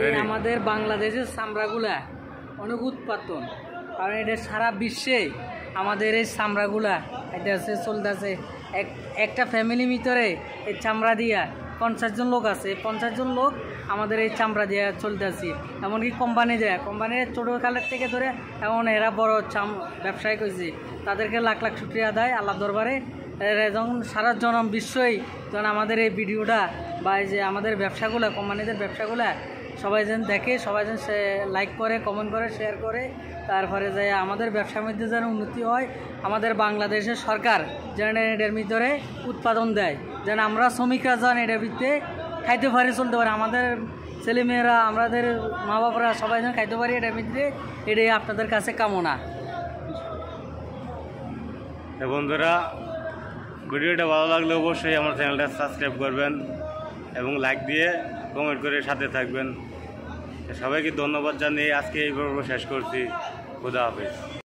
এই আমাদের বাংলাদেশের চামড়াগুলা অনেক উৎপাদন, কারণ এটা সারা বিশ্বে আমাদের এই চামড়াগুলা এটা আছে চলতেছে। একটা ফ্যামিলির ভিতরে এই চামড়া দিয়া 50 জন লোক আছে, 50 জন লোক আমাদের এই চামড়া দিয়ে চলতেছি। এমনকি কোম্পানি দেয়, কোম্পানির ছোটোকালের থেকে ধরে এমন এরা বড় ব্যবসায়িক হয়েছে, তাদেরকে লাখ লাখ শুকরিয়া দেয় আল্লাহ দরবারে। যখন সারা জনম বিশ্বই যখন আমাদের এই ভিডিওটা বা এই যে আমাদের ব্যবসাগুলো, কোম্পানিদের ব্যবসাগুলো সবাই যেন দেখে, সবাই যেন লাইক করে, কমেন্ট করে, শেয়ার করে, তারপরে যে আমাদের ব্যবসার মধ্যে যেন উন্নতি হয়, আমাদের বাংলাদেশের সরকার যেন এটার ভিতরে উৎপাদন দেয়, যেন আমরা শ্রমিকরা যেন এটার ভিতরে খাইতে পারি, চলতে পারি, আমাদের ছেলেমেয়েরা, আমাদের মা বাবারা সবাই যেন খাইতে পারি এটার ভিতরে। এটাই আপনাদের কাছে কামনা। বন্ধুরা, ভিডিওটা ভালো লাগলে অবশ্যই আমার চ্যানেলটা সাবস্ক্রাইব করবেন এবং লাইক দিয়ে কমেন্ট করে সাথে থাকবেন। সবাইকে ধন্যবাদ জানিয়ে আজকে এই পর্ব শেষ করছি। খুদা হাফেজ।